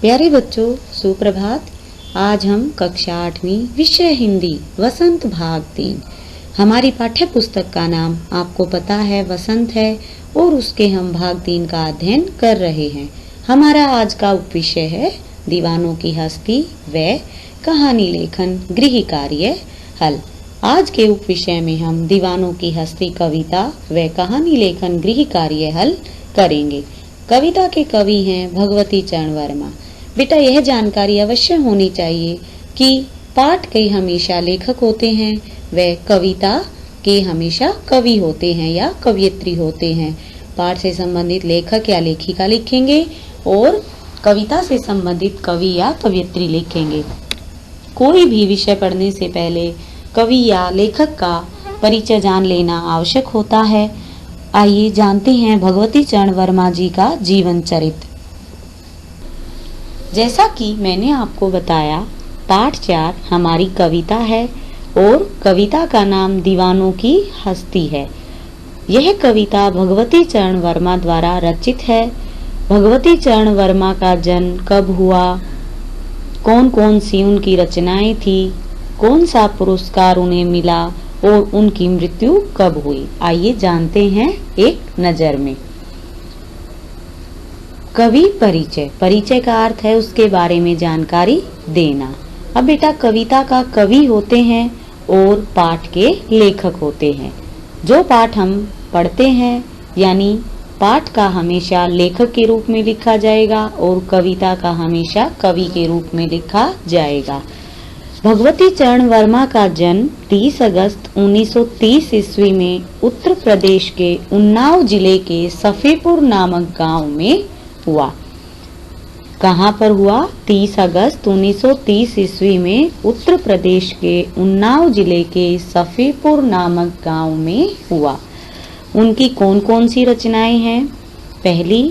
प्यारे बच्चों, सुप्रभात। आज हम कक्षा 8वीं विषय हिंदी वसंत भाग 3। हमारी पाठ्य पुस्तक का नाम आपको पता है वसंत है और उसके हम भाग 3 का अध्ययन कर रहे हैं। हमारा आज का उपविषय है दीवानों की हस्ती व कहानी लेखन गृह कार्य हल। आज के उपविषय में हम दीवानों की हस्ती कविता व कहानी लेखन गृह कार्य हल करेंगे। कविता के कवि हैं भगवती चरण वर्मा। बेटा, यह जानकारी अवश्य होनी चाहिए कि पाठ के हमेशा लेखक होते हैं व कविता के हमेशा कवि होते हैं या कवयित्री होते हैं। पाठ से संबंधित लेखक या लेखिका लिखेंगे और कविता से संबंधित कवि या कवयित्री लिखेंगे। कोई भी विषय पढ़ने से पहले कवि या लेखक का परिचय जान लेना आवश्यक होता है। आइए जानते हैं भगवती चरण वर्मा जी का जीवन चरित्र। जैसा कि मैंने आपको बताया, पाठ 4 हमारी कविता है और कविता का नाम दीवानों की हस्ती है। यह कविता भगवती चरण वर्मा द्वारा रचित है। भगवती चरण वर्मा का जन्म कब हुआ, कौन कौन सी उनकी रचनाएं थी, कौन सा पुरस्कार उन्हें मिला और उनकी मृत्यु कब हुई, आइए जानते हैं एक नजर में। कवि परिचय। परिचय का अर्थ है उसके बारे में जानकारी देना। अब बेटा, कविता का कवि होते हैं और पाठ के लेखक होते हैं। जो पाठ हम पढ़ते हैं यानी पाठ का हमेशा लेखक के रूप में लिखा जाएगा और कविता का हमेशा कवि के रूप में लिखा जाएगा। भगवती चरण वर्मा का जन्म 30 अगस्त 1930 ईस्वी में उत्तर प्रदेश के उन्नाव जिले के सफेपुर नामक गांव में हुआ। कहाँ पर हुआ? 30 अगस्त 1930 ईस्वी में उत्तर प्रदेश के उन्नाव जिले के सफेपुर नामक गांव में हुआ। उनकी कौन कौन सी रचनाएं हैं? पहली,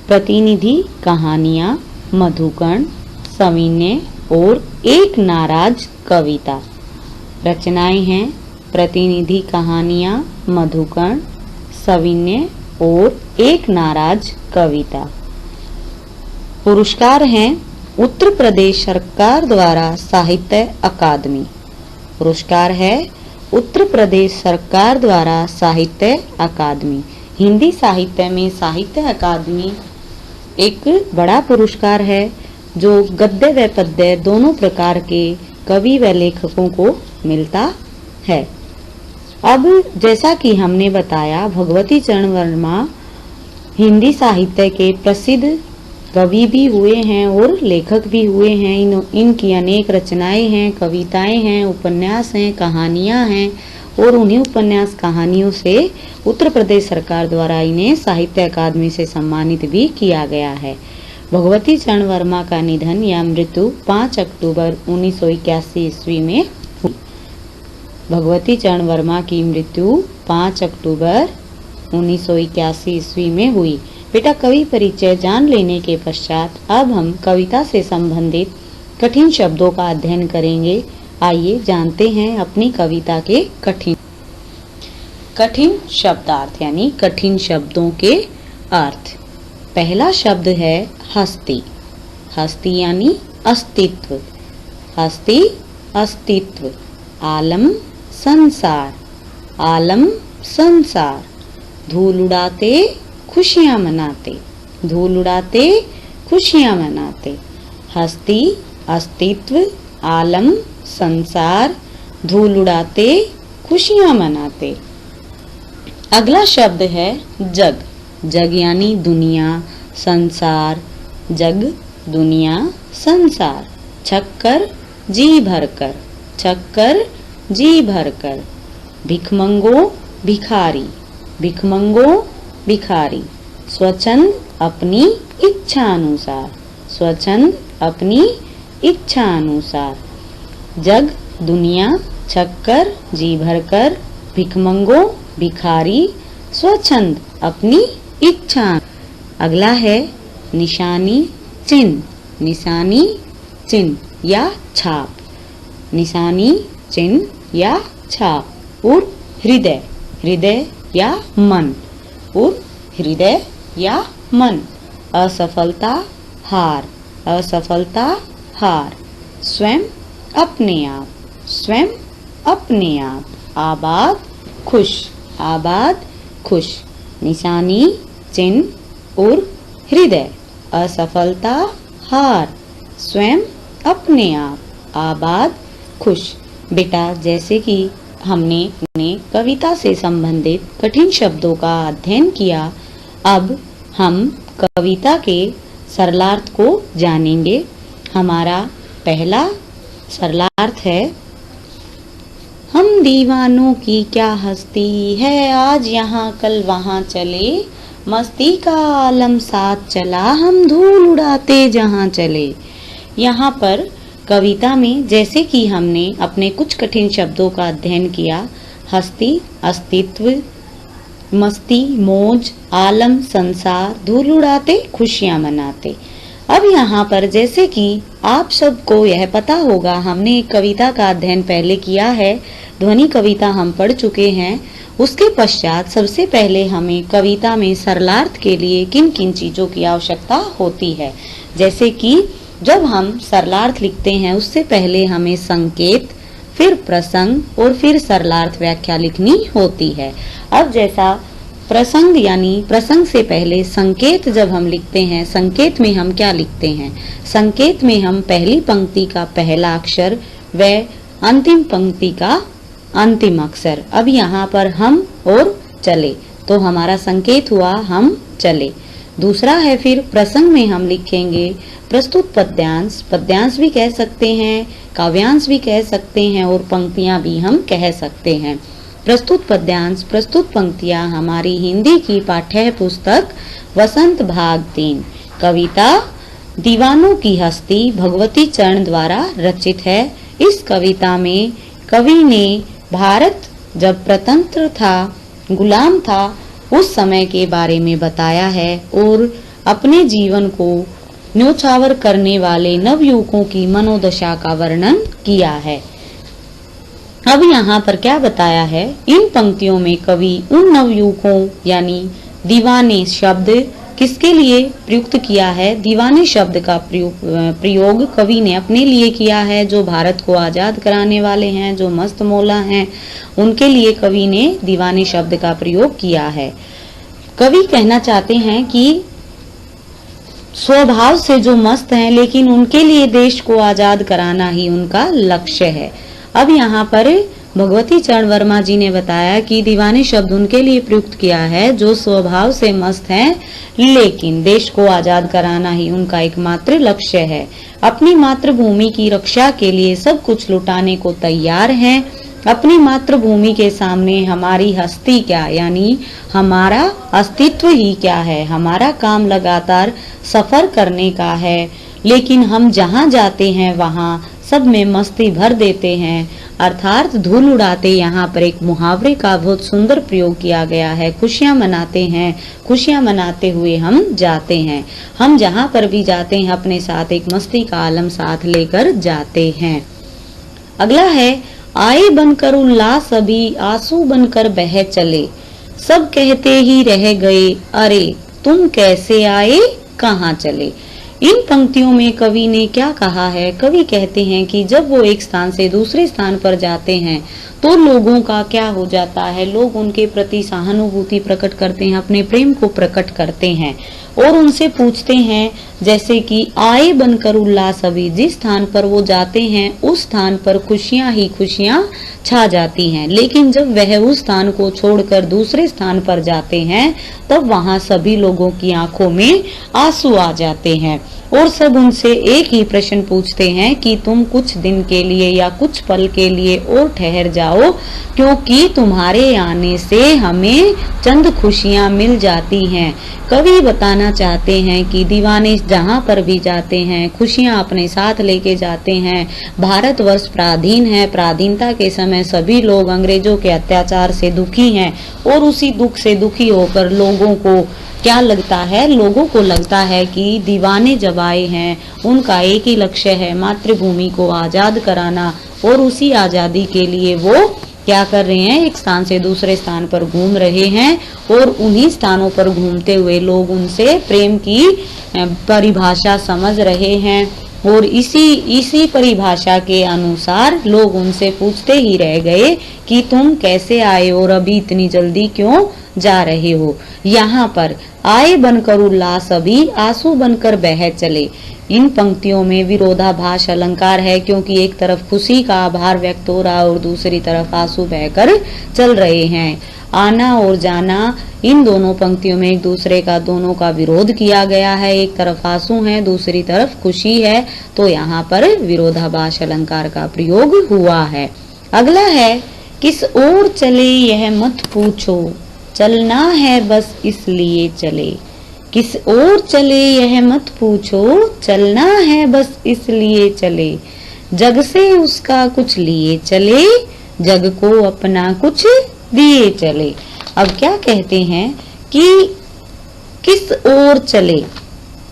प्रतिनिधि कहानियां, मधुकर्ण, सविनय और एक नाराज कविता। रचनाएं हैं प्रतिनिधि कहानियां, मधुकर्ण, सविनय और एक नाराज कविता। पुरस्कार हैं उत्तर प्रदेश सरकार द्वारा साहित्य अकादमी। पुरस्कार है उत्तर प्रदेश सरकार द्वारा साहित्य अकादमी। हिंदी साहित्य में साहित्य अकादमी एक बड़ा पुरस्कार है जो गद्य व पद्य दोनों प्रकार के कवि व लेखकों को मिलता है। अब जैसा कि हमने बताया, भगवती चरण वर्मा हिंदी साहित्य के प्रसिद्ध कवि भी हुए हैं और लेखक भी हुए हैं। इनकी अनेक रचनाएं हैं, कविताएं हैं, उपन्यास हैं, कहानियां हैं और उन्हीं उपन्यास कहानियों से उत्तर प्रदेश सरकार द्वारा इन्हें साहित्य अकादमी से सम्मानित भी किया गया है। भगवती चरण वर्मा का निधन या मृत्यु 5 अक्टूबर 1981 ईस्वी में हुई। भगवती चरण वर्मा की मृत्यु 5 अक्टूबर 1981 ईस्वी में हुई। बेटा, कवि परिचय जान लेने के पश्चात अब हम कविता से संबंधित कठिन शब्दों का अध्ययन करेंगे। आइए जानते हैं अपनी कविता के कठिन शब्दार्थ यानी कठिन शब्दों के अर्थ। पहला शब्द है हस्ती। हस्ती यानी अस्तित्व। हस्ती अस्तित्व। आलम संसार। आलम संसार। धूल उड़ाते खुशियां मनाते। धूल उड़ाते खुशियां मनाते। हस्ती अस्तित्व, आलम संसार, धूल उड़ाते खुशियां मनाते। अगला शब्द है जग। जग यानी दुनिया, संसार। जग, दुनिया, संसार। छक्कर जी भरकर। छक्कर जी भरकर। भिखमंगो भिखारी। भिखमंगो भिखारी। स्वच्छंद अपनी इच्छा अनुसार। स्वच्छंद अपनी इच्छा अनुसार। जग, दुनिया, छक्कर, जी भरकर, भिखमंगो, भिखारी, स्वच्छंद अपनी इच्छा। अगला है निशानी चिन्ह। निशानी चिन्ह या छाप। निशानी चिन्ह या छाप। और हृदय। हृदय या मन। और हृदय या मन। असफलता हार। असफलता हार, स्वयं अपने आप, स्वयं अपने आप, आबाद खुश, आबाद खुश, निशानी चिन्ह और हृदय, असफलता हार, स्वयं अपने आप, आबाद खुश। बेटा, जैसे कि हमने कविता से संबंधित कठिन शब्दों का अध्ययन किया, अब हम कविता के सरलार्थ को जानेंगे। हमारा पहला सरलार्थ है, हम दीवानों की क्या हस्ती है, आज यहाँ कल वहाँ चले, मस्ती का आलम साथ चला, हम धूल उड़ाते जहाँ चले। यहाँ पर कविता में जैसे कि हमने अपने कुछ कठिन शब्दों का अध्ययन किया, हस्ती अस्तित्व, मस्ती मौज, आलम संसार, धूल उड़ाते खुशियां मनाते। अब यहाँ पर जैसे कि आप सबको यह पता होगा, हमने एक कविता का अध्ययन पहले किया है, ध्वनि कविता हम पढ़ चुके हैं। उसके पश्चात सबसे पहले हमें कविता में सरलार्थ के लिए किन किन चीजों की आवश्यकता होती है। जैसे कि जब हम सरलार्थ लिखते हैं उससे पहले हमें संकेत, फिर प्रसंग और फिर सरलार्थ व्याख्या लिखनी होती है। अब जैसा प्रसंग यानी प्रसंग से पहले संकेत जब हम लिखते हैं, संकेत में हम क्या लिखते हैं? संकेत में हम पहली पंक्ति का पहला अक्षर व अंतिम पंक्ति का अंतिम अक्षर। अब यहाँ पर हम और चले, तो हमारा संकेत हुआ हम चले। दूसरा है फिर प्रसंग में हम लिखेंगे प्रस्तुत पद्यांश, पद्यांश भी कह सकते हैं, काव्यांश भी कह सकते हैं और पंक्तियां भी हम कह सकते हैं। प्रस्तुत पद्यांश, प्रस्तुत पंक्तियां हमारी हिंदी की पाठ्य पुस्तक वसंत भाग 3 कविता दीवानों की हस्ती भगवती चरण द्वारा रचित है। इस कविता में कवि ने भारत जब प्रतंत्र था, गुलाम था, उस समय के बारे में बताया है और अपने जीवन को न्योछावर करने वाले नवयुवकों की मनोदशा का वर्णन किया है। अब यहाँ पर क्या बताया है, इन पंक्तियों में कवि उन नवयुवकों यानी दीवाने शब्द किसके लिए प्रयुक्त किया है? दीवाने शब्द का प्रयोग कवि ने अपने लिए किया है, जो भारत को आजाद कराने वाले हैं, जो मस्त मौला हैं, उनके लिए कवि ने दीवाने शब्द का प्रयोग किया है। कवि कहना चाहते हैं कि स्वभाव से जो मस्त हैं, लेकिन उनके लिए देश को आजाद कराना ही उनका लक्ष्य है। अब यहाँ पर भगवती चरण वर्मा जी ने बताया कि दीवाने शब्द उनके लिए प्रयुक्त किया है जो स्वभाव से मस्त हैं, लेकिन देश को आजाद कराना ही उनका एकमात्र लक्ष्य है। अपनी मातृभूमि की रक्षा के लिए सब कुछ लुटाने को तैयार हैं। अपनी मातृभूमि के सामने हमारी हस्ती क्या, यानी हमारा अस्तित्व ही क्या है। हमारा काम लगातार सफर करने का है, लेकिन हम जहाँ जाते हैं वहाँ सब में मस्ती भर देते हैं, अर्थात धूल उड़ाते। यहाँ पर एक मुहावरे का बहुत सुंदर प्रयोग किया गया है। खुशियाँ मनाते हैं, खुशियाँ मनाते हुए हम जाते हैं। हम जहाँ पर भी जाते हैं अपने साथ एक मस्ती का आलम साथ लेकर जाते हैं। अगला है, आए बनकर उल्लास अभी आंसू बनकर बह चले, सब कहते ही रह गए अरे तुम कैसे आए कहाँ चले। इन पंक्तियों में कवि ने क्या कहा है? कवि कहते हैं कि जब वो एक स्थान से दूसरे स्थान पर जाते हैं तो लोगों का क्या हो जाता है, लोग उनके प्रति सहानुभूति प्रकट करते हैं, अपने प्रेम को प्रकट करते हैं और उनसे पूछते हैं, जैसे कि आए बनकर उल्लास अभी, जिस स्थान पर वो जाते हैं उस स्थान पर खुशियां ही खुशियां छा जाती हैं, लेकिन जब वह उस स्थान को छोड़कर दूसरे स्थान पर जाते हैं तब वहां सभी लोगों की आंखों में आंसू आ जाते हैं और सब उनसे एक ही प्रश्न पूछते हैं कि तुम कुछ दिन के लिए या कुछ पल के लिए और ठहर जाओ, क्योंकि तुम्हारे आने से हमें चंद खुशियां मिल जाती हैं। कवि बताना चाहते हैं कि दीवाने जहां पर भी जाते हैं खुशियां अपने साथ लेके जाते हैं। भारतवर्ष पराधीन है, पराधीनता के समय सभी लोग अंग्रेजों के अत्याचार से दुखी हैं और उसी दुख से दुखी होकर लोगों को क्या लगता है, लोगों को लगता है कि दीवाने जब आए हैं उनका एक ही लक्ष्य है मातृभूमि को आजाद कराना और उसी आजादी के लिए वो क्या कर रहे हैं, एक स्थान से दूसरे स्थान पर घूम रहे हैं और उन्हीं स्थानों पर घूमते हुए लोग उनसे प्रेम की परिभाषा समझ रहे हैं और इसी परिभाषा के अनुसार लोग उनसे पूछते ही रह गए कि तुम कैसे आए और अभी इतनी जल्दी क्यों जा रहे हो। यहाँ पर आए बनकर उल्लास अभी आंसू बनकर बह चले। इन पंक्तियों में विरोधाभास अलंकार है, क्योंकि एक तरफ खुशी का आभार व्यक्त हो रहा और दूसरी तरफ आंसू बहकर चल रहे हैं। आना और जाना, इन दोनों पंक्तियों में एक दूसरे का दोनों का विरोध किया गया है। एक तरफ आंसू है, दूसरी तरफ खुशी है, तो यहाँ पर विरोधाभास अलंकार का प्रयोग हुआ है। अगला है, किस ओर चले यह मत पूछो, चलना है बस इसलिए चले। किस ओर चले यह मत पूछो, चलना है बस इसलिए चले। जग से उसका कुछ लिए चले, जग को अपना कुछ दिए चले। अब क्या कहते हैं कि किस ओर चले,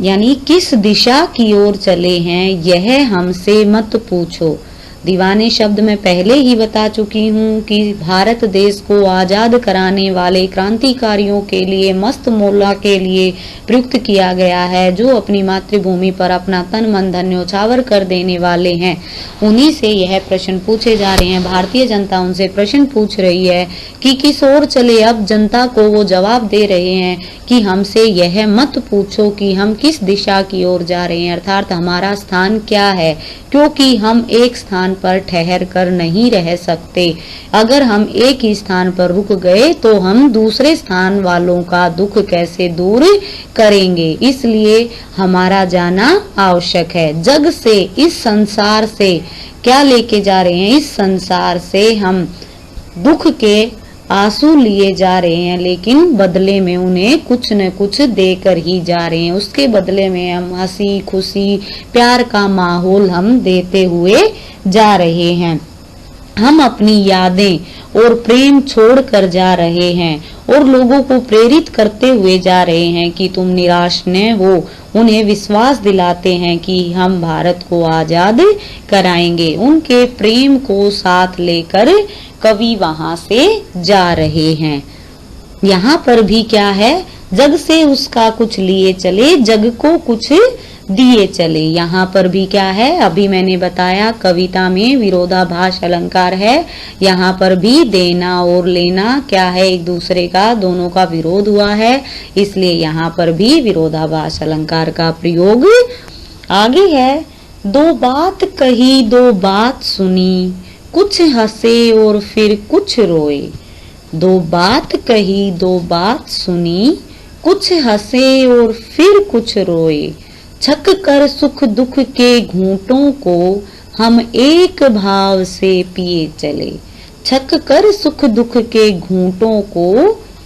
यानी किस दिशा की ओर चले हैं, यह हमसे मत पूछो। दीवाने शब्द में पहले ही बता चुकी हूँ कि भारत देश को आजाद कराने वाले क्रांतिकारियों के लिए, मस्त मौला के लिए प्रयुक्त किया गया है, जो अपनी मातृभूमि पर अपना तन मन धन न्योछावर कर देने वाले हैं। उन्हीं से यह प्रश्न पूछे जा रहे हैं। भारतीय जनता उनसे प्रश्न पूछ रही है कि किस ओर चले। अब जनता को वो जवाब दे रहे हैं कि हमसे यह मत पूछो कि हम किस दिशा की ओर जा रहे हैं, अर्थात हमारा स्थान क्या है, क्योंकि हम एक स्थान पर ठहर कर नहीं रह सकते। अगर हम एक ही स्थान पर रुक गए तो हम दूसरे स्थान वालों का दुख कैसे दूर करेंगे, इसलिए हमारा जाना आवश्यक है। जग से, इस संसार से क्या लेके जा रहे हैं, इस संसार से हम दुख के आंसू लिए जा रहे हैं, लेकिन बदले में उन्हें कुछ न कुछ देकर ही जा रहे हैं। उसके बदले में हम हंसी खुशी प्यार का माहौल हम देते हुए जा रहे हैं। हम अपनी यादें और प्रेम छोड़ कर जा रहे हैं और लोगों को प्रेरित करते हुए जा रहे हैं कि तुम निराश न हो। उन्हें विश्वास दिलाते हैं कि हम भारत को आजाद कराएंगे। उनके प्रेम को साथ लेकर कवि वहां से जा रहे हैं। यहाँ पर भी क्या है, जग से उसका कुछ लिए चले, जग को कुछ दिए चले। यहाँ पर भी क्या है, अभी मैंने बताया कविता में विरोधाभास अलंकार है। यहाँ पर भी देना और लेना क्या है, एक दूसरे का, दोनों का विरोध हुआ है, इसलिए यहाँ पर भी विरोधाभास अलंकार का प्रयोग। आगे है, दो बात कही दो बात सुनी, कुछ हंसे और फिर कुछ रोए। दो बात कही दो बात सुनी, कुछ हंसे और फिर कुछ रोए। छक कर सुख दुख के घूंटों को हम एक भाव से पिए चले। छक कर सुख दुख के घूंटों को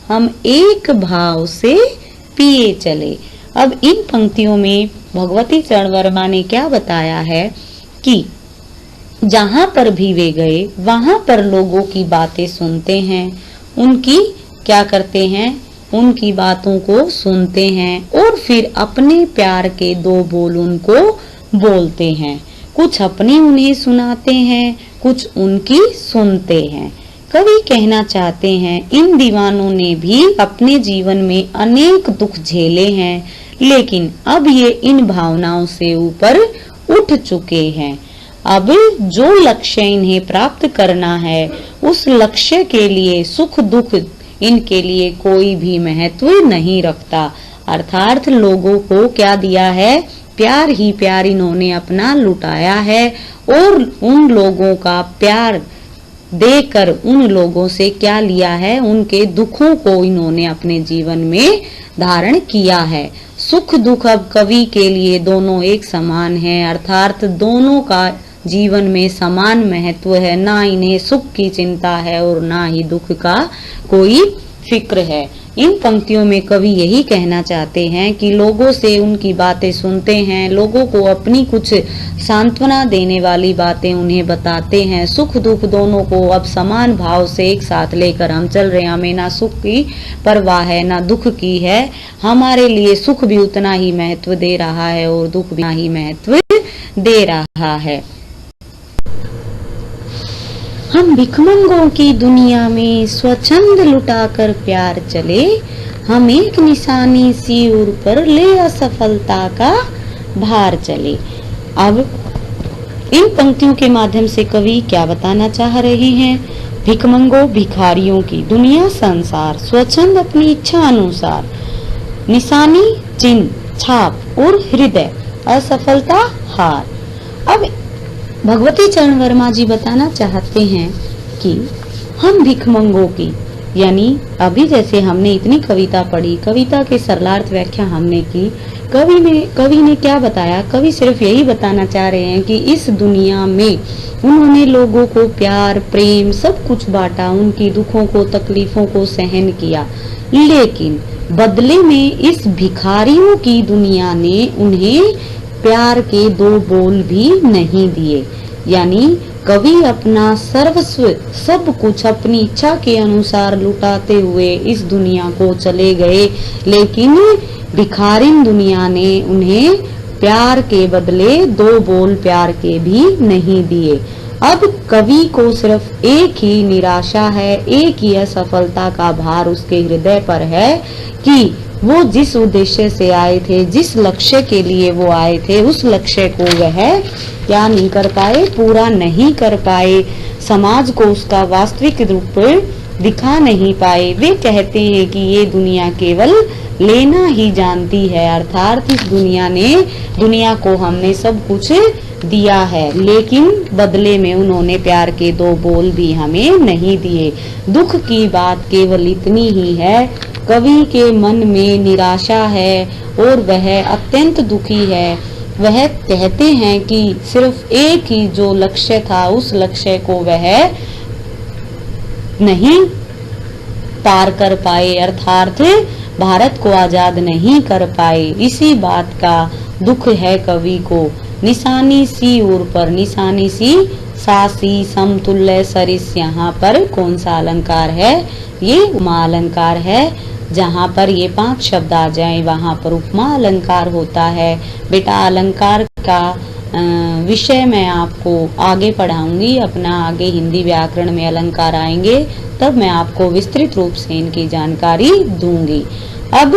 हम एक भाव से पिए चले। अब इन पंक्तियों में भगवती चरण वर्मा ने क्या बताया है कि जहां पर भी वे गए वहां पर लोगों की बातें सुनते हैं, उनकी क्या करते हैं, उनकी बातों को सुनते हैं और फिर अपने प्यार के दो बोल उनको बोलते हैं। कुछ अपनी उन्हें सुनाते हैं, कुछ उनकी सुनते हैं। कवि कहना चाहते हैं, इन दीवानों ने भी अपने जीवन में अनेक दुख झेले हैं, लेकिन अब ये इन भावनाओं से ऊपर उठ चुके हैं। अब जो लक्ष्य इन्हें प्राप्त करना है, उस लक्ष्य के लिए सुख दुख इनके लिए कोई भी महत्व नहीं रखता। अर्थात लोगों को क्या दिया है, प्यार ही प्यार इन्होंने अपना लुटाया है और उन लोगों का प्यार देकर उन लोगों से क्या लिया है, उनके दुखों को इन्होंने अपने जीवन में धारण किया है। सुख दुख अब कवि के लिए दोनों एक समान है, अर्थात दोनों का जीवन में समान महत्व है। ना इन्हें सुख की चिंता है और ना ही दुख का कोई फिक्र है। इन पंक्तियों में कवि यही कहना चाहते हैं कि लोगों से उनकी बातें सुनते हैं, लोगों को अपनी कुछ सांत्वना देने वाली बातें उन्हें बताते हैं। सुख दुख दोनों को अब समान भाव से एक साथ लेकर हम चल रहे हैं। हमें ना सुख की परवाह है ना दुख की है। हमारे लिए सुख भी उतना ही महत्व दे रहा है और दुख भी उतना ही महत्व दे रहा है। हम भिखमंगों की दुनिया में स्वच्छंद लुटाकर प्यार चले, हम एक निशानी सी उर पर ले असफलता का भार चले। अब इन पंक्तियों के माध्यम से कवि क्या बताना चाह रहे हैं? भिखमंगों, भिखारियों की दुनिया संसार, स्वच्छंद अपनी इच्छा अनुसार, निशानी चिन्ह छाप और हृदय, असफलता हार। अब भगवती चरण वर्मा जी बताना चाहते हैं कि हम भिखमंगों की, यानी अभी जैसे हमने इतनी कविता पढ़ी, कविता के सरलार्थ व्याख्या हमने की, कवि ने क्या बताया? कवि सिर्फ यही बताना चाह रहे हैं कि इस दुनिया में उन्होंने लोगों को प्यार, प्रेम सब कुछ बांटा, उनकी दुखों को, तकलीफों को सहन किया, लेकिन बदले में इस भिखारियों की दुनिया ने उन्हें प्यार के दो बोल भी नहीं दिए। यानी कवि अपना सर्वस्व सब कुछ अपनी इच्छा के अनुसार लुटाते हुए इस दुनिया को चले गए, लेकिन भिखारिन दुनिया ने उन्हें प्यार के बदले दो बोल प्यार के भी नहीं दिए। अब कवि को सिर्फ एक ही निराशा है, एक ही असफलता का भार उसके हृदय पर है कि वो जिस उद्देश्य से आए थे, जिस लक्ष्य के लिए वो आए थे, उस लक्ष्य को वह क्या नहीं कर पाए, पूरा नहीं कर पाए, समाज को उसका वास्तविक रूप दिखा नहीं पाए। वे कहते हैं कि ये दुनिया केवल लेना ही जानती है, अर्थात इस दुनिया को हमने सब कुछ दिया है, लेकिन बदले में उन्होंने प्यार के दो बोल भी हमें नहीं दिए। दुख की बात केवल इतनी ही है, कवि के मन में निराशा है और वह अत्यंत दुखी है। वह कहते हैं कि सिर्फ एक ही जो लक्ष्य था, उस लक्ष्य को वह नहीं पार कर पाए, अर्थात भारत को आजाद नहीं कर पाए। इसी बात का दुख है कवि को। निशानी सी उर पर, निशानी सी सासी समतुल्य सरिस, यहाँ पर कौन सा अलंकार है? ये उपमा अलंकार है। जहाँ पर ये 5 शब्द आ जाएं वहाँ पर उपमा अलंकार होता है। बेटा अलंकार का विषय मैं आपको आगे पढ़ाऊंगी, अपना आगे हिंदी व्याकरण में अलंकार आएंगे तब मैं आपको विस्तृत रूप से इनकी जानकारी दूंगी। अब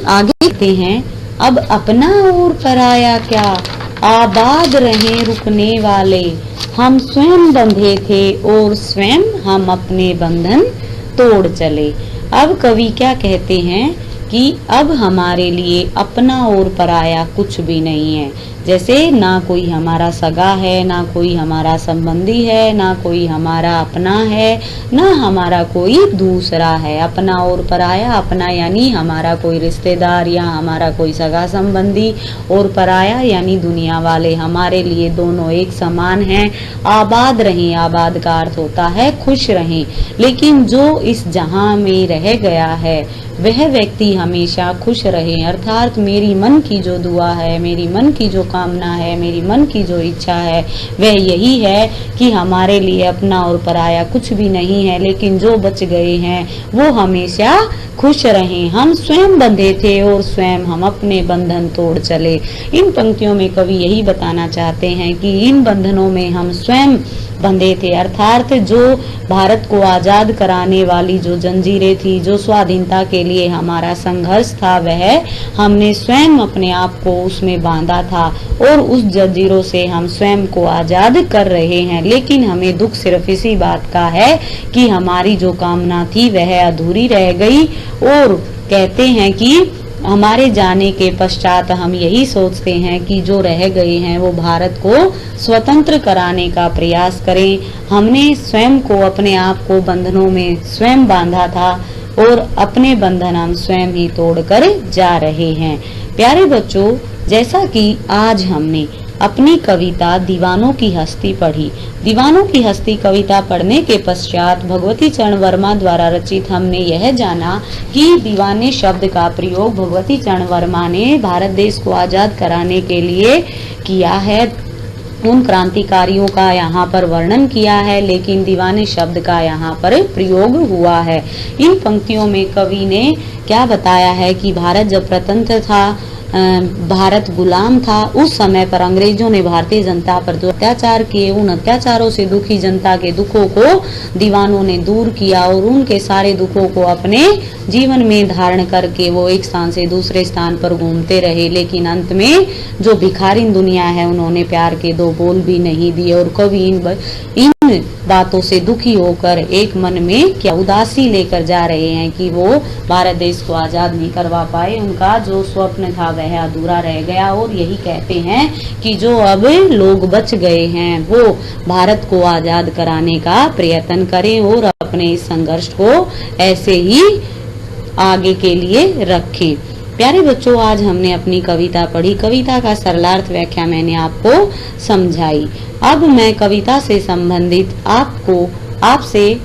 आगे देखते हैं। अब अपना और पराया क्या, आबाद रहे रुकने वाले, हम स्वयं बंधे थे और स्वयं हम अपने बंधन तोड़ चले। अब कवि क्या कहते हैं कि अब हमारे लिए अपना और पराया कुछ भी नहीं है। जैसे ना कोई हमारा सगा है, ना कोई हमारा संबंधी है, ना कोई हमारा अपना है, ना हमारा कोई दूसरा है। अपना और पराया, अपना यानी हमारा कोई रिश्तेदार या हमारा कोई सगा संबंधी, और पराया यानी दुनिया वाले, हमारे लिए दोनों एक समान हैं। आबाद रहें, आबाद का अर्थ होता है खुश रहें। लेकिन जो इस जहां में रह गया है वह व्यक्ति हमेशा खुश रहे, अर्थात मेरी मन की जो दुआ है, मेरी मन की जो कामना है, मेरी मन की जो इच्छा है वह यही है कि हमारे लिए अपना और पराया कुछ भी नहीं है, लेकिन जो बच गए हैं वो हमेशा खुश रहें। हम स्वयं बंधे थे और स्वयं हम अपने बंधन तोड़ चले। इन पंक्तियों में कवि यही बताना चाहते हैं कि इन बंधनों में हम स्वयं बंधे थे, अर्थात जो भारत को आजाद कराने वाली जो जंजीरें थी, जो स्वाधीनता के लिए हमारा संघर्ष था, वह हमने स्वयं अपने आप को उसमें बांधा था और उस जंजीरों से हम स्वयं को आजाद कर रहे हैं। लेकिन हमें दुख सिर्फ इसी बात का है कि हमारी जो कामना थी वह अधूरी रह गई, और कहते हैं कि हमारे जाने के पश्चात हम यही सोचते हैं कि जो रह गए हैं वो भारत को स्वतंत्र कराने का प्रयास करें। हमने स्वयं को, अपने आप को बंधनों में स्वयं बांधा था और अपने बंधन हम स्वयं ही तोड़कर जा रहे हैं। प्यारे बच्चों, जैसा कि आज हमने अपनी कविता दीवानों की हस्ती पढ़ी, दीवानों की हस्ती कविता पढ़ने के पश्चात भगवती चरण वर्मा द्वारा रचित हमने यह जाना कि दीवाने शब्द का प्रयोग भगवती चरण वर्मा ने भारत देश को आजाद कराने के लिए किया है। उन क्रांतिकारियों का यहाँ पर वर्णन किया है, लेकिन दीवाने शब्द का यहाँ पर प्रयोग हुआ है। इन पंक्तियों में कवि ने क्या बताया है कि भारत जब स्वतंत्र था भारत गुलाम था, उस समय पर अंग्रेजों ने भारतीय जनता पर जो अत्याचार किए, उन अत्याचारों से दुखी जनता के दुखों को दीवानों ने दूर किया और उनके सारे दुखों को अपने जीवन में धारण करके वो एक स्थान से दूसरे स्थान पर घूमते रहे। लेकिन अंत में जो भिखारिन दुनिया है, उन्होंने प्यार के दो बोल भी नहीं दिए और कभी इन बातों से दुखी होकर एक मन में क्या उदासी लेकर जा रहे हैं कि वो भारत देश को आजाद नहीं करवा पाए। उनका जो स्वप्न था वह अधूरा रह गया और यही कहते हैं कि जो अब लोग बच गए हैं वो भारत को आजाद कराने का प्रयत्न करें और अपने इस संघर्ष को ऐसे ही आगे के लिए रखें। प्यारे बच्चों, आज हमने अपनी कविता पढ़ी। कविता का सरलार्थ व्याख्या मैंने आपको समझाई। अब मैं कविता से संबंधित आपसे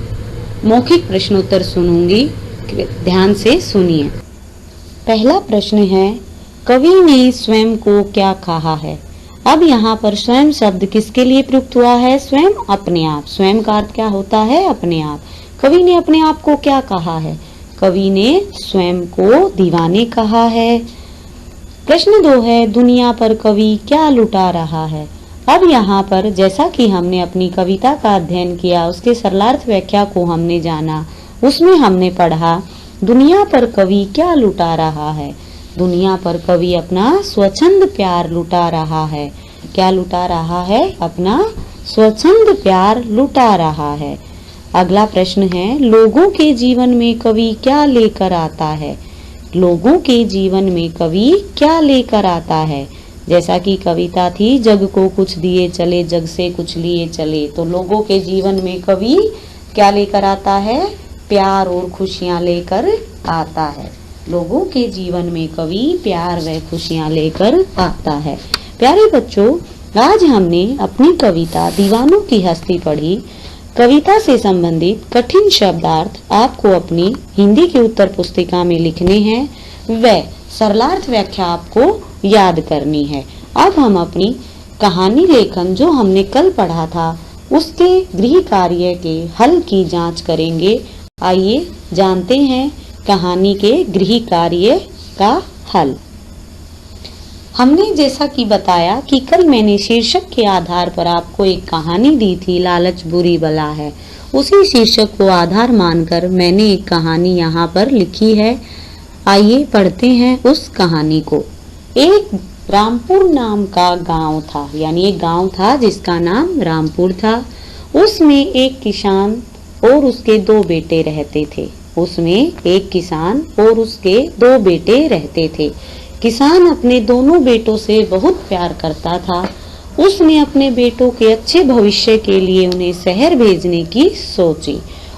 मौखिक प्रश्नोत्तर सुनूंगी, ध्यान से सुनिए। पहला प्रश्न है, कवि ने स्वयं को क्या कहा है? अब यहाँ पर स्वयं शब्द किसके लिए प्रयुक्त हुआ है? स्वयं, अपने आप। स्वयं का अर्थ क्या होता है? अपने आप। कवि ने अपने आप को क्या कहा है? कवि ने स्वयं को दीवाने कहा है। प्रश्न 2 है, दुनिया पर कवि क्या लुटा रहा है? अब यहाँ पर जैसा कि हमने अपनी कविता का अध्ययन किया, उसके सरलार्थ व्याख्या को हमने जाना, उसमें हमने पढ़ा दुनिया पर कवि क्या लुटा रहा है? दुनिया पर कवि अपना स्वच्छंद प्यार लुटा रहा है। क्या लुटा रहा है? अपना स्वच्छंद प्यार लुटा रहा है। अगला प्रश्न है, लोगों के जीवन में कवि क्या लेकर आता है? लोगों के जीवन में कवि क्या लेकर आता है? जैसा कि कविता थी, जग को कुछ दिए चले, जग से कुछ लिए चले, तो लोगों के जीवन में कवि क्या लेकर आता है? प्यार और खुशियां लेकर आता है। लोगों के जीवन में कवि प्यार व खुशियां लेकर आता है। प्यारे बच्चों, आज हमने अपनी कविता दीवानों की हस्ती पढ़ी। कविता से संबंधित कठिन शब्दार्थ आपको अपनी हिंदी की उत्तर पुस्तिका में लिखने हैं व सरलार्थ व्याख्या आपको याद करनी है। अब हम अपनी कहानी लेखन जो हमने कल पढ़ा था उसके गृह कार्य के हल की जांच करेंगे। आइए जानते हैं कहानी के गृह कार्य का हल। हमने जैसा कि बताया कि कल मैंने शीर्षक के आधार पर आपको एक कहानी दी थी, लालच बुरी बला है। उसी शीर्षक को आधार मानकर मैंने एक कहानी यहाँ पर लिखी है। आइए पढ़ते हैं उस कहानी को। एक रामपुर नाम का गांव था, यानी एक गांव था जिसका नाम रामपुर था। उसमें एक किसान और उसके 2 बेटे रहते थे। उसमें एक किसान और उसके 2 बेटे रहते थे। किसान अपने दोनों बेटों से बहुत प्यार करता था। उसने अपने बेटों के अच्छे भविष्य के लिए उन्हें शहर भेजने की सोची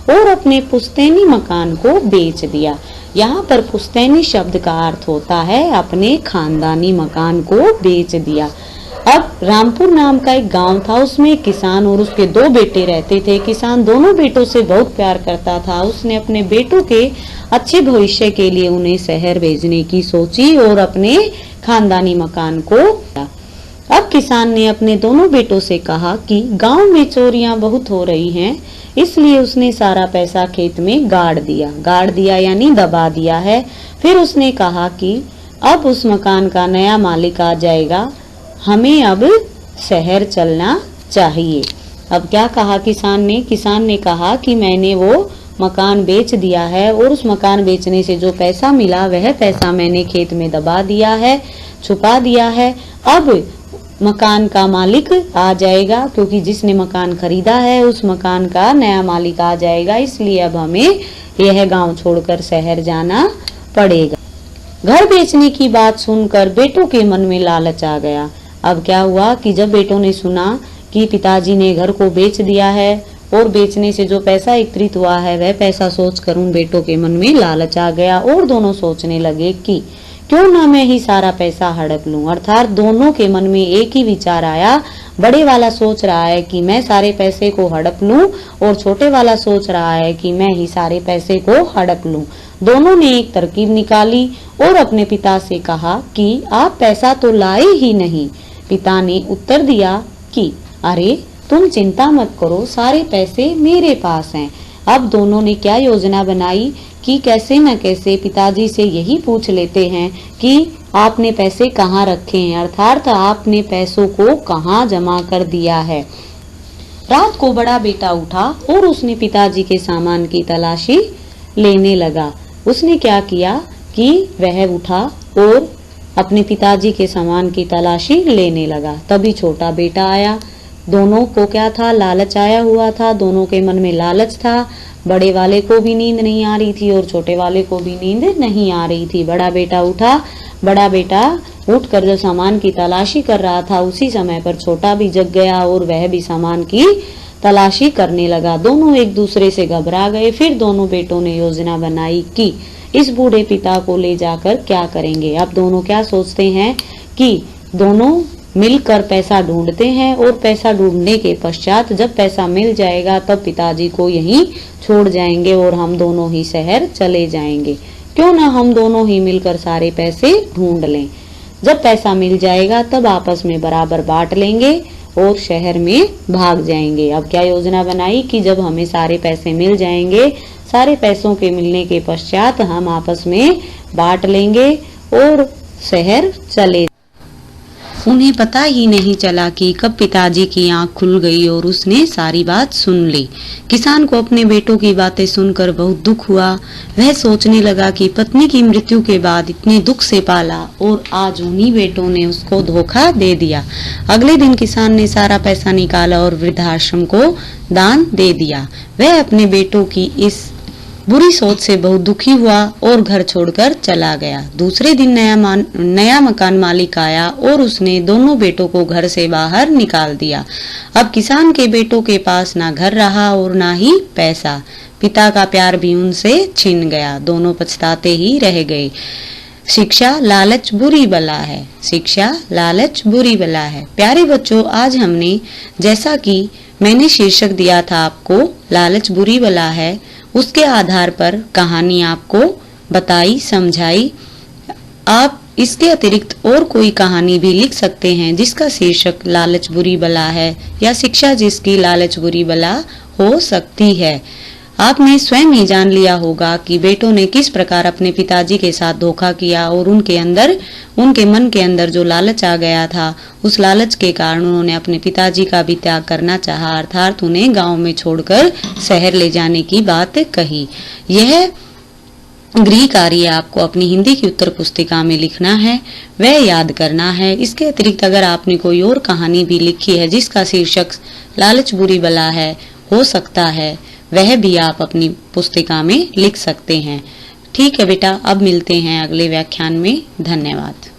और अपने पुश्तैनी मकान को बेच दिया। यहाँ पर पुश्तैनी शब्द का अर्थ होता है अपने खानदानी मकान को बेच दिया। अब रामपुर नाम का एक गांव था, उसमें एक किसान और उसके 2 बेटे रहते थे। किसान दोनों बेटों से बहुत प्यार करता था। उसने अपने बेटों के अच्छे भविष्य के लिए उन्हें शहर भेजने की सोची और अपने खानदानी मकान को। अब किसान ने अपने दोनों बेटों से कहा कि गांव में चोरियां बहुत हो रही हैं, इसलिए उसने सारा पैसा खेत में गाड़ दिया यानी दबा दिया है। फिर उसने कहा कि अब उस मकान का नया मालिक आ जाएगा, हमें अब शहर चलना चाहिए। अब क्या कहा किसान ने कहा कि मैंने वो मकान बेच दिया है और उस मकान बेचने से जो पैसा मिला वह पैसा मैंने खेत में दबा दिया है, छुपा दिया है। अब मकान का मालिक आ जाएगा, क्योंकि जिसने मकान खरीदा है उस मकान का नया मालिक आ जाएगा, इसलिए अब हमें यह गांव छोड़कर शहर जाना पड़ेगा। घर बेचने की बात सुनकर बेटों के मन में लालच आ गया। अब क्या हुआ कि जब बेटों ने सुना कि पिताजी ने घर को बेच दिया है और बेचने से जो पैसा एकत्रित हुआ है वह पैसा सोचकर उन बेटों के मन में लालच आ गया और दोनों सोचने लगे कि क्यों ना मैं ही सारा पैसा हड़प लूं। अर्थात दोनों के मन में एक ही विचार आया। बड़े वाला सोच रहा है कि मैं सारे पैसे को हड़प लूं और छोटे वाला सोच रहा है कि मैं ही सारे पैसे को हड़प लूं। दोनों ने एक तरकीब निकाली और अपने पिता से कहा कि आप पैसा तो लाए ही नहीं। पिता ने उत्तर दिया कि अरे तुम चिंता मत करो, सारे पैसे मेरे पास हैं। अब दोनों ने क्या योजना बनाई कि कैसे न कैसे पिताजी से यही पूछ लेते हैं कि आपने पैसे कहाँ रखे हैं, अर्थात आपने पैसों को कहाँ जमा कर दिया है। रात को बड़ा बेटा उठा और उसने पिताजी के सामान की तलाशी लेने लगा। उसने क्या किया कि वह उठा और अपने पिताजी के सामान की तलाशी लेने लगा। तभी छोटा बेटा आया। दोनों को क्या था, लालच आया हुआ था। दोनों के मन में लालच था। बड़े वाले को भी नींद नहीं आ रही थी और छोटे वाले को भी नींद नहीं आ रही थी। बड़ा बेटा उठा। बड़ा बेटा उठकर जो सामान की तलाशी कर रहा था, उसी समय पर छोटा भी जग गया और वह भी सामान की तलाशी करने लगा। दोनों एक दूसरे से घबरा गए। फिर दोनों बेटों ने योजना बनाई कि इस बूढ़े पिता को ले जाकर क्या करेंगे। अब दोनों क्या सोचते हैं कि दोनों मिलकर पैसा ढूंढते हैं और पैसा ढूंढने के पश्चात जब पैसा मिल जाएगा तब पिताजी को यहीं छोड़ जाएंगे और हम दोनों ही शहर चले जाएंगे। क्यों ना हम दोनों ही मिलकर सारे पैसे ढूंढ लें। जब पैसा मिल जाएगा तब आपस में बराबर बांट लेंगे और शहर में भाग जाएंगे। अब क्या योजना बनाई कि जब हमें सारे पैसे मिल जाएंगे, सारे पैसों के मिलने के पश्चात हम आपस में बांट लेंगे और शहर चले। उन्हें पता ही नहीं चला कि कब पिताजी की आंख खुल गई और उसने सारी बात सुन ली। किसान को अपने बेटों की बातें सुनकर बहुत दुख हुआ। वह सोचने लगा कि पत्नी की मृत्यु के बाद इतने दुख से पाला और आज उन्हीं बेटों ने उसको धोखा दे दिया। अगले दिन किसान ने सारा पैसा निकाला और वृद्धाश्रम को दान दे दिया। वह अपने बेटों की इस बुरी सोच से बहुत दुखी हुआ और घर छोड़कर चला गया। दूसरे दिन नया मकान मालिक आया और उसने दोनों बेटों को घर से बाहर निकाल दिया। अब किसान के बेटों के पास ना घर रहा और ना ही पैसा। पिता का प्यार भी उनसे छिन गया। दोनों पछताते ही रह गए। शिक्षा लालच बुरी बला है। शिक्षा लालच बुरी बला है। प्यारे बच्चों, आज हमने जैसा कि मैंने शीर्षक दिया था आपको, लालच बुरी बला है, उसके आधार पर कहानी आपको बताई, समझाई। आप इसके अतिरिक्त और कोई कहानी भी लिख सकते हैं जिसका शीर्षक लालच बुरी बला है या शिक्षा जिसकी लालच बुरी बला हो सकती है। आपने स्वयं ही जान लिया होगा कि बेटों ने किस प्रकार अपने पिताजी के साथ धोखा किया और उनके मन के अंदर जो लालच आ गया था, उस लालच के कारण उन्होंने अपने पिताजी का भी त्याग करना चाहा, अर्थात उन्हें गांव में छोड़कर शहर ले जाने की बात कही। यह गृह कार्य आपको अपनी हिंदी की उत्तर पुस्तिका में लिखना है, वह याद करना है। इसके अतिरिक्त अगर आपने कोई और कहानी भी लिखी है जिसका शीर्षक लालच बुरी बला है हो सकता है, वह भी आप अपनी पुस्तिका में लिख सकते हैं। ठीक है बेटा, अब मिलते हैं अगले व्याख्यान में। धन्यवाद।